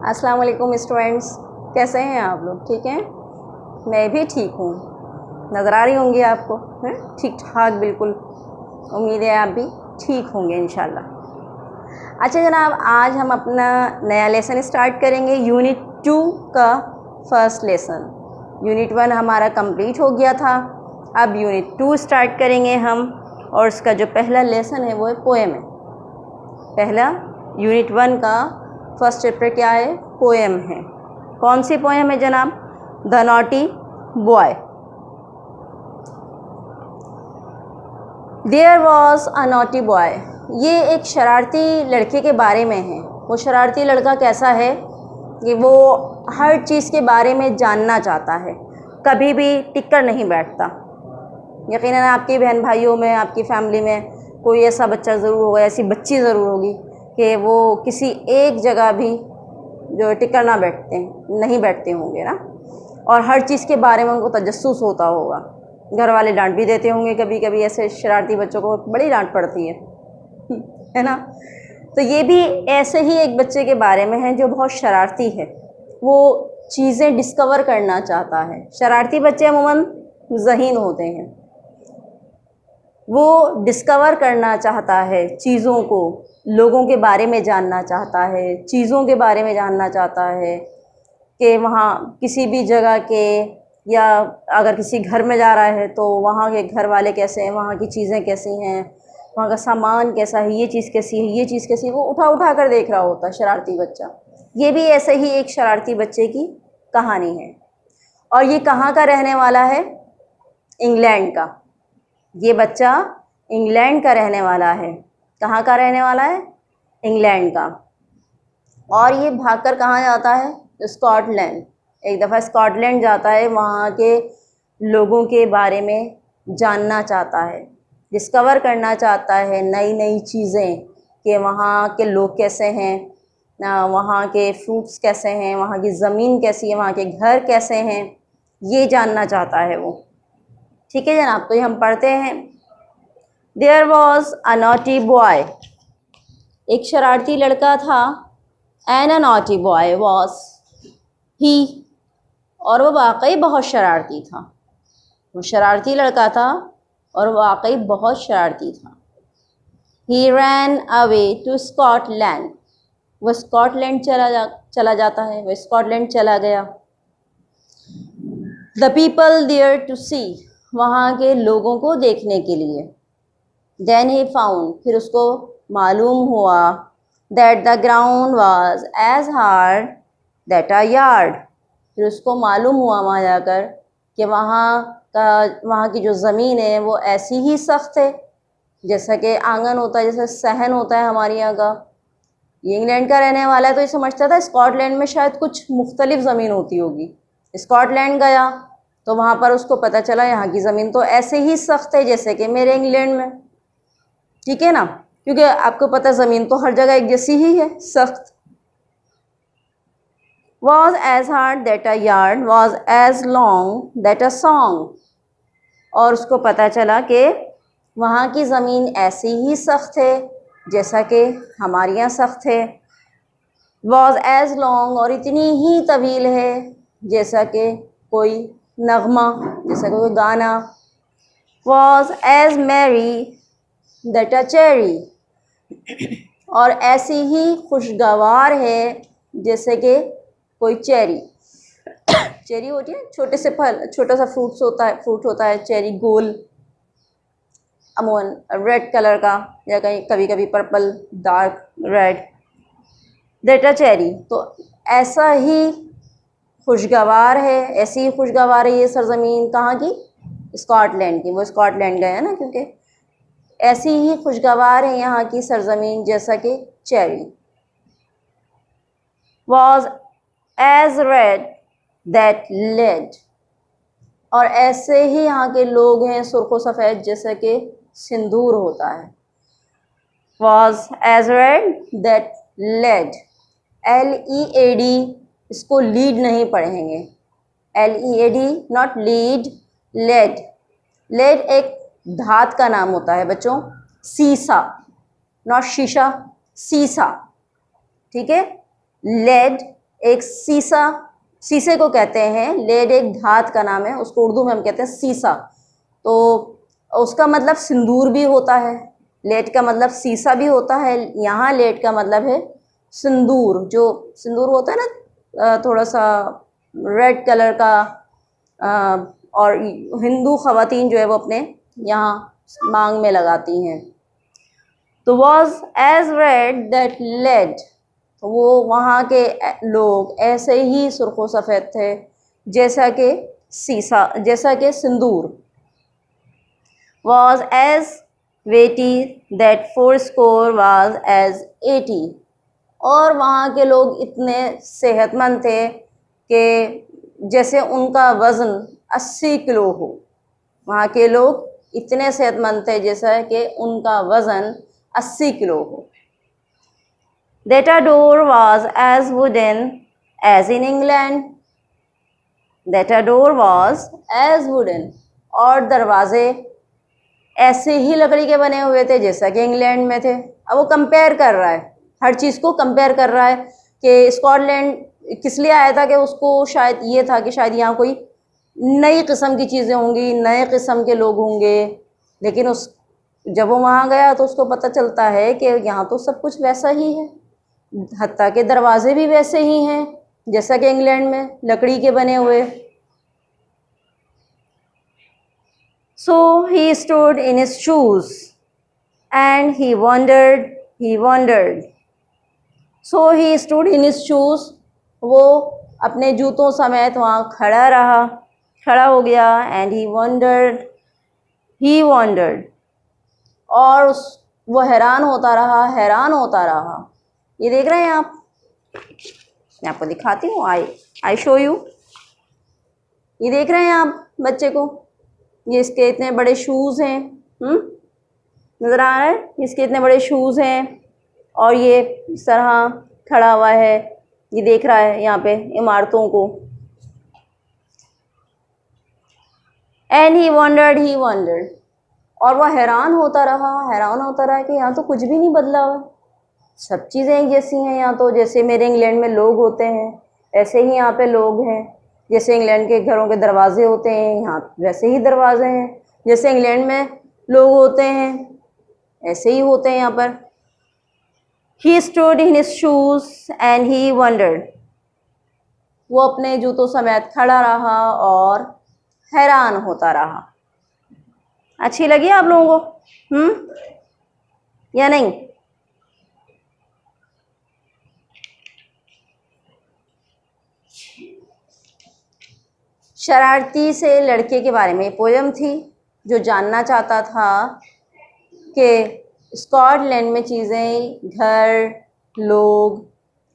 अस्सलाम वालेकुम स्टूडेंट्स, कैसे हैं आप लोग? ठीक हैं? मैं भी ठीक हूँ। नज़र आ रही होंगी आपको, हैं? ठीक ठाक बिल्कुल। उम्मीद है आप भी ठीक होंगे इंशाल्लाह। अच्छा जनाब, आज हम अपना नया लेसन स्टार्ट करेंगे। यूनिट 2 का फर्स्ट लेसन। यूनिट 1 हमारा कंप्लीट हो गया था। अब यूनिट 2 स्टार्ट करेंगे हम, और उसका जो पहला लेसन है वो है पोएम है। पहला यूनिट 1 का फर्स्ट चैप्टर क्या है? पोएम है। कौन सी पोएम है जनाब? The naughty boy. There was a naughty boy. ये एक शरारती लड़के के बारे में है। वो शरारती लड़का कैसा है कि वो हर चीज़ के बारे में जानना चाहता है, कभी भी टिक कर नहीं बैठता। यकीनन आपके बहन भाइयों में, आपकी फैमिली में कोई ऐसा बच्चा ज़रूर होगा, ऐसी बच्ची ज़रूर होगी कि वो किसी एक जगह भी जो टिककर ना नहीं बैठते होंगे ना, और हर चीज़ के बारे में उनको तजस्सुस होता होगा। घर वाले डांट भी देते होंगे, कभी कभी ऐसे शरारती बच्चों को बड़ी डांट पड़ती है ना। तो ये भी ऐसे ही एक बच्चे के बारे में है जो बहुत शरारती है। वो चीज़ें डिस्कवर करना चाहता है। शरारती बच्चे अमूमन ज़हीन होते हैं। वो डिस्कवर करना चाहता है चीज़ों को, लोगों के बारे में जानना चाहता है, चीज़ों के बारे में जानना चाहता है कि वहाँ किसी भी जगह के, या अगर किसी घर में जा रहा है तो वहाँ के घर वाले कैसे हैं, वहाँ की चीज़ें कैसी हैं, वहाँ का सामान कैसा है, ये चीज़ कैसी है, ये चीज़ कैसी है, वो उठा उठा कर देख रहा होता है शरारती बच्चा। ये भी ऐसे ही एक शरारती बच्चे की कहानी है। और ये कहाँ का रहने वाला है? इंग्लैंड का। ये बच्चा इंग्लैंड का रहने वाला है। कहाँ का रहने वाला है? इंग्लैंड का। और ये भागकर कहाँ जाता है? स्कॉटलैंड। एक दफ़ा स्कॉटलैंड जाता है, वहाँ के लोगों के बारे में जानना चाहता है, डिस्कवर करना चाहता है नई नई चीज़ें, कि वहाँ के लोग कैसे हैं, वहाँ के फ्रूट्स कैसे हैं, वहाँ की ज़मीन कैसी है, वहाँ के घर कैसे हैं, ये जानना चाहता है वो। ठीक है जनाब, तो ये हम पढ़ते हैं। There was a naughty boy. एक शरारती लड़का था। And a naughty boy was he. और वो वाकई बहुत शरारती था। वो शरारती लड़का था और वाकई बहुत शरारती था। He ran away to Scotland. वो स्कॉटलैंड चला जाता है, वो स्कॉटलैंड चला गया। The people there to see. वहाँ के लोगों को देखने के लिए। Then he found. फिर उसको मालूम हुआ that the ground was as hard that a yard. फिर उसको मालूम हुआ वहाँ जाकर कि वहाँ की जो ज़मीन है वो ऐसी ही सख्त है जैसा कि आंगन होता है, जैसे सहन होता है हमारे यहाँ का। ये इंग्लैंड का रहने वाला है तो ये समझता था स्कॉटलैंड में शायद कुछ मुख्तलिफ ज़मीन होती होगी। स्कॉटलैंड गया तो वहाँ पर उसको पता चला यहाँ की ज़मीन तो ऐसे ही सख्त है जैसे कि मेरे इंग्लैंड में। ठीक है ना, क्योंकि आपको पता ज़मीन तो हर जगह एक जैसी ही है, सख्त। was as hard that a yard was as long that a song। और उसको पता चला कि वहाँ की ज़मीन ऐसी ही सख्त है जैसा कि हमारे यहाँ सख्त है। was as long, और इतनी ही तवील है जैसा कि कोई नगमा, जैसा कोई गाना। was as merry that a cherry। और ऐसी ही खुशगवार है जैसे कि कोई चेरी। चेरी होती है छोटे से फल, छोटा सा फ्रूट होता है चेरी, गोल, अमूमन रेड कलर का, या कहीं कभी कभी purple, dark red, that a cherry. तो ऐसा ही खुशगवार है, ऐसी ही खुशगवार है ये सरजमीन। कहाँ की? स्कॉटलैंड की। वो स्कॉटलैंड गया ना, क्योंकि ऐसी ही खुशगवार है यहाँ की सरजमीन जैसा कि cherry. was as red that lead। और ऐसे ही यहाँ के लोग हैं सुर्खो सफ़ेद जैसे कि सिंदूर होता है। was as red that lead। LEAD, इसको लीड नहीं पढ़ेंगे, LEAD not lead, lead. Lead एक धात का नाम होता है बच्चों, सीसा, नॉट शीशा, सीसा। ठीक है, लेड एक सीसा, शीशे को कहते हैं, लेड एक धात का नाम है, उसको उर्दू में हम कहते हैं सीसा। तो उसका मतलब सिंदूर भी होता है, लेड का मतलब सीसा भी होता है। यहाँ लेड का मतलब है सिंदूर, जो सिंदूर होता है ना थोड़ा सा रेड कलर का। और हिंदू ख़वातीन जो है वो अपने यहाँ मांग में लगाती हैं। तो was as red that lead, वो वहाँ के लोग ऐसे ही सुर्खो सफ़ेद थे जैसा कि सीसा, जैसा कि सिंदूर। was as weighty that fourscore was as 80, और वहाँ के लोग इतने सेहतमंद थे कि जैसे उनका वज़न 80 किलो हो। वहाँ के लोग इतने सेहतमंद थे जैसा कि उनका वज़न 80 किलो हो। That a door was as wooden as in England, that a door was as wooden, और दरवाजे ऐसे ही लकड़ी के बने हुए थे जैसा कि इंग्लैंड में थे। अब वो कंपेयर कर रहा है, हर चीज़ को कंपेयर कर रहा है कि स्कॉटलैंड किस लिए आया था, कि उसको शायद ये था कि शायद यहाँ कोई नई किस्म की चीज़ें होंगी, नए किस्म के लोग होंगे। लेकिन उस जब वो वहाँ गया तो उसको पता चलता है कि यहाँ तो सब कुछ वैसा ही है, हत्ता के दरवाजे भी वैसे ही हैं जैसा कि इंग्लैंड में लकड़ी के बने हुए। So he stood in his shoes and he wondered. So he stood in his shoes, वो अपने जूतों समेत वहाँ खड़ा हो गया। and he wondered, और वो हैरान होता रहा। ये देख रहे हैं आप, मैं आपको दिखाती हूँ, आई शो यू। ये देख रहे हैं आप बच्चे को, ये इसके इतने बड़े शूज़ हैं, नज़र आ रहा है, इसके इतने बड़े शूज़ हैं और ये इस तरह खड़ा हुआ है, ये देख रहा है यहाँ पे इमारतों को। एंड ही वंडर्ड, और वह हैरान होता रहा कि यहाँ तो कुछ भी नहीं बदला हुआ, सब चीज़ें एक जैसी हैं यहाँ तो। जैसे मेरे इंग्लैंड में लोग होते हैं ऐसे ही यहाँ पे लोग हैं, जैसे इंग्लैंड के घरों के दरवाजे होते हैं यहाँ वैसे ही दरवाजे हैं, जैसे इंग्लैंड में लोग होते हैं ऐसे ही होते हैं यहाँ पर। He stood in his shoes and he wondered, वो अपने जूतों समेत खड़ा रहा और हैरान होता रहा। अच्छी लगी आप लोगों को या नहीं? शरारती से लड़के के बारे में पोयम थी, जो जानना चाहता था कि स्कॉटलैंड में चीज़ें, घर, लोग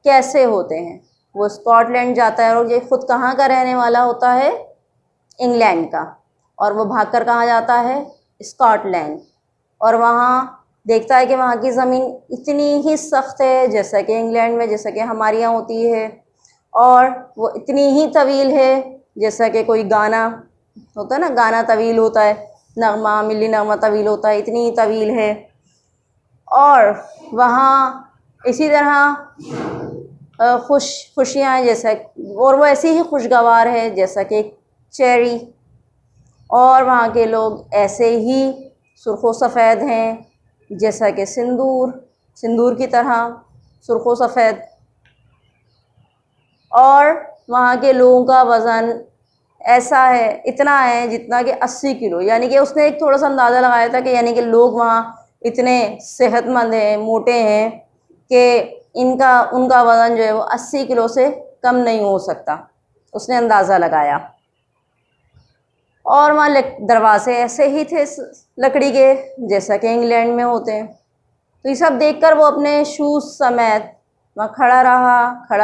कैसे होते हैं। वो स्कॉटलैंड जाता है और ये खुद कहाँ का रहने वाला होता है, इंग्लैंड का, और वो भागकर कहाँ जाता है, स्कॉटलैंड, और वहाँ देखता है कि वहाँ की ज़मीन इतनी ही सख्त है जैसा कि इंग्लैंड में, जैसा कि हमारे यहाँ होती है, और वो इतनी ही तवील है जैसा कि कोई गाना होता है ना, गाना तवील होता है, नगमा, मिली नगमा तवील होता है, इतनी ही तवील है। और वहाँ इसी तरह खुशियाँ हैं जैसा, और वो ऐसी ही खुशगवार है जैसा कि चेरी, और वहाँ के लोग ऐसे ही सुर्खो सफ़ेद हैं जैसा कि सिंदूर की तरह सुर्खो सफ़ेद। और वहाँ के लोगों का वज़न ऐसा है, इतना है जितना कि 80 किलो, यानी कि उसने एक थोड़ा सा अंदाज़ा लगाया था कि यानी कि लोग वहाँ इतने सेहतमंद हैं, मोटे हैं कि उनका वज़न जो है वो 80 किलो से कम नहीं हो सकता, उसने अंदाज़ा लगाया। और वहाँ दरवाजे ऐसे ही थे लकड़ी के जैसा कि इंग्लैंड में होते हैं। तो ये सब देखकर वो अपने शूज़ समेत वहाँ खड़ा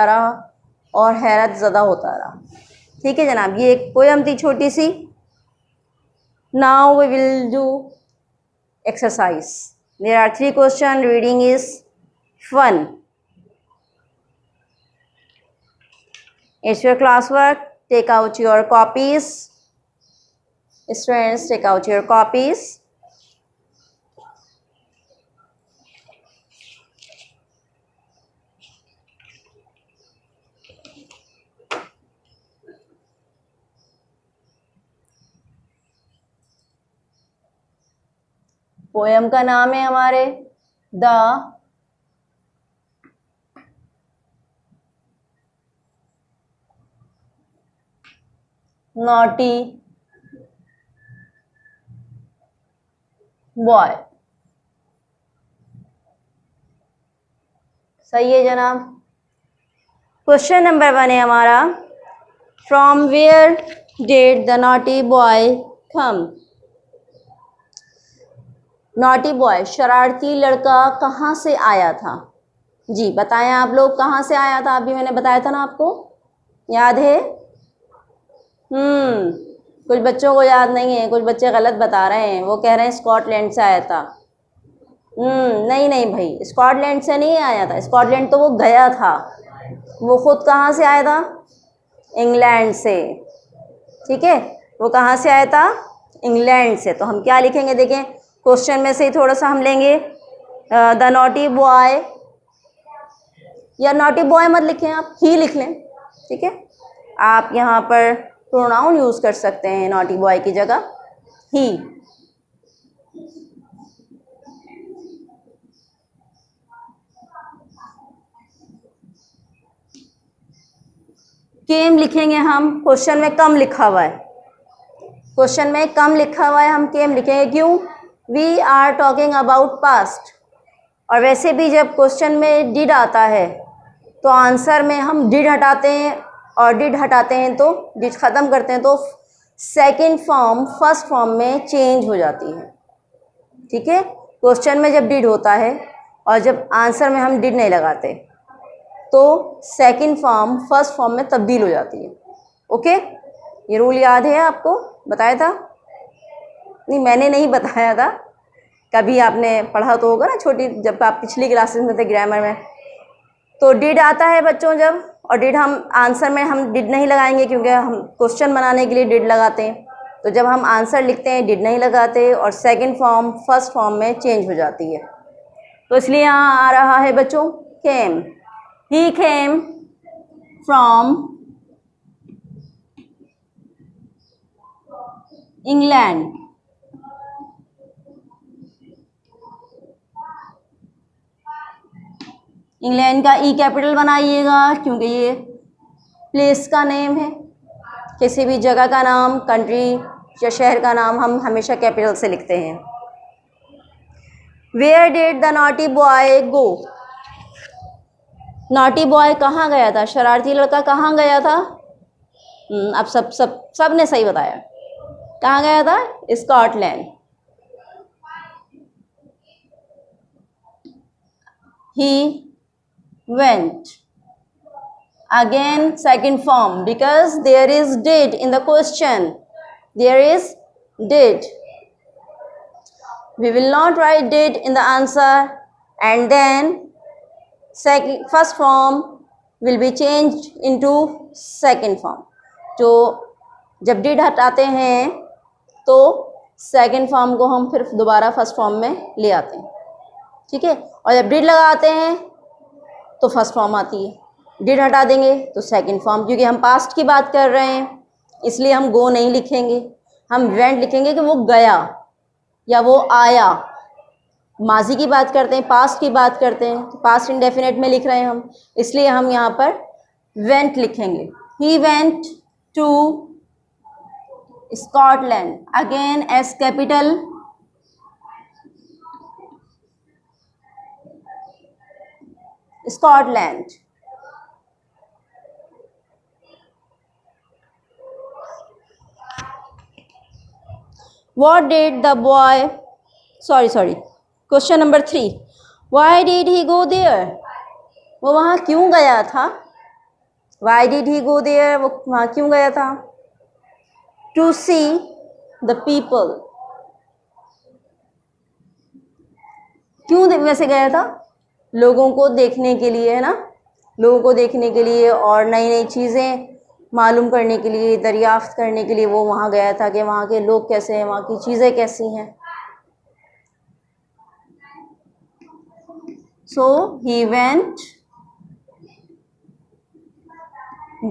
रहा और हैरत ज़दा होता रहा। ठीक है जनाब, ये एक पोयम थी छोटी सी। Now we will do exercise. There are 3 question, reading is fun. It's your class work, take out your copies. Students, take out your copies. Poem का नाम है हमारे द नॉटी बॉय। सही है जनाब। क्वेश्चन नंबर 1 है हमारा, from where did the naughty boy come. Naughty boy शरारती लड़का कहाँ से आया था? जी बताएं आप लोग, कहाँ से आया था? अभी मैंने बताया था ना आपको, याद है? कुछ बच्चों को याद नहीं है, कुछ बच्चे गलत बता रहे हैं, वो कह रहे हैं स्कॉटलैंड से आया था। नहीं नहीं भाई, स्कॉटलैंड से नहीं आया था, स्कॉटलैंड तो वो गया था, वो खुद कहाँ से आया था? इंग्लैंड से। ठीक है, वो कहाँ से आया था? इंग्लैंड से। तो हम क्या लिखेंगे, देखें क्वेश्चन में से ही थोड़ा सा हम लेंगे, द नॉटी बॉय, या नॉटी बॉय मत लिखें आप, ही लिख लें। ठीक है, आप यहाँ पर प्रोनाउन यूज़ कर सकते हैं नॉटी बॉय की जगह ही। केम लिखेंगे हम, क्वेश्चन में कम लिखा हुआ है, क्वेश्चन में कम लिखा हुआ है, हम केम लिखेंगे। क्यों? We are talking about past, और वैसे भी जब क्वेश्चन में डिड आता है तो आंसर में हम डिड हटाते हैं, और डिड हटाते हैं तो डिड ख़त्म करते हैं तो सेकंड फॉर्म फर्स्ट फॉर्म में चेंज हो जाती है। ठीक है, क्वेश्चन में जब डिड होता है और जब आंसर में हम डिड नहीं लगाते तो सेकंड फॉर्म फर्स्ट फॉर्म में तब्दील हो जाती है। ओके, ये रूल याद है आपको? बताया था? नहीं मैंने नहीं बताया था, कभी आपने पढ़ा तो होगा ना छोटी, जब आप पिछली क्लासेस में थे ग्रामर में। तो डिड आता है बच्चों जब, और डिड हम आंसर में हम डिड नहीं लगाएंगे क्योंकि हम क्वेश्चन बनाने के लिए डिड लगाते हैं, तो जब हम आंसर लिखते हैं डिड नहीं लगाते और सेकंड फॉर्म फर्स्ट फॉर्म में चेंज हो जाती है। तो इसलिए यहाँ आ रहा है बच्चों केम, ही केम फ्रॉम इंग्लैंड। इंग्लैंड का ई कैपिटल बनाइएगा क्योंकि ये प्लेस का नेम है, किसी भी जगह का नाम, कंट्री या शहर का नाम हम हमेशा कैपिटल से लिखते हैं। Where did the naughty boy go? Naughty boy कहाँ गया था? शरारती लड़का कहाँ गया था? अब सब ने सही बताया, कहाँ गया था? Scotland. He went, again second form because there is did in the question, there is did, we will not write did in the answer, and then second first form will be changed into second form। जो जब did हटाते हैं तो second form को हम फिर दोबारा first form में ले आते हैं। ठीक है, और जब did लगाते हैं तो फर्स्ट फॉर्म आती है, डिड हटा देंगे तो सेकंड फॉर्म। क्योंकि हम पास्ट की बात कर रहे हैं इसलिए हम गो नहीं लिखेंगे, हम वेंट लिखेंगे कि वो गया या वो आया। माजी की बात करते हैं, पास्ट की बात करते हैं तो पास्ट इंडेफिनिट में लिख रहे हैं हम, इसलिए हम यहाँ पर वेंट लिखेंगे। He went to Scotland, again S capital, Scotland. What did the boy, sorry, question number 3, why did he go there? वो वहाँ क्यों गया था? Why did he go there? वो वहाँ क्यों गया था? To see the people। क्यों वैसे गया था? लोगों को देखने के लिए, है ना, लोगों को देखने के लिए और नई नई चीज़ें मालूम करने के लिए, दरियाफ्त करने के लिए वो वहाँ गया था कि वहाँ के लोग कैसे हैं, वहाँ की चीज़ें कैसी हैं। So he went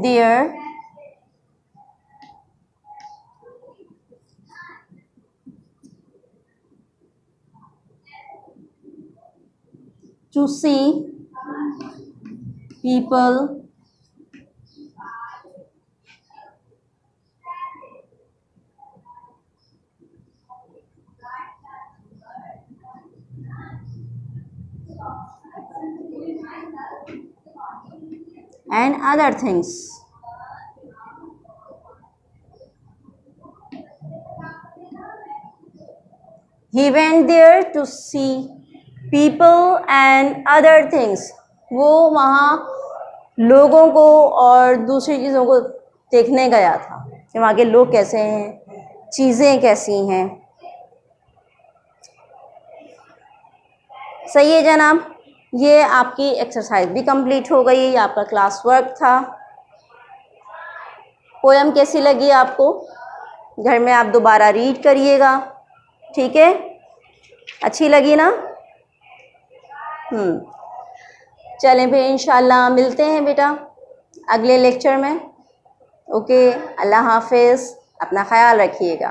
there to see people and other things. He went there to see people and other things. वो वहाँ लोगों को और दूसरी चीज़ों को देखने गया था कि वहाँ के लोग कैसे हैं, चीज़ें कैसी हैं। सही है जनाब, ये आपकी एक्सरसाइज भी कंप्लीट हो गई, ये आपका क्लास वर्क था। पोयम कैसी लगी आपको? घर में आप दोबारा रीड करिएगा, ठीक है? अच्छी लगी ना? चलें फिर इंशाल्लाह मिलते हैं बेटा अगले लेक्चर में। ओके, अल्लाह हाफिज़, अपना ख्याल रखिएगा।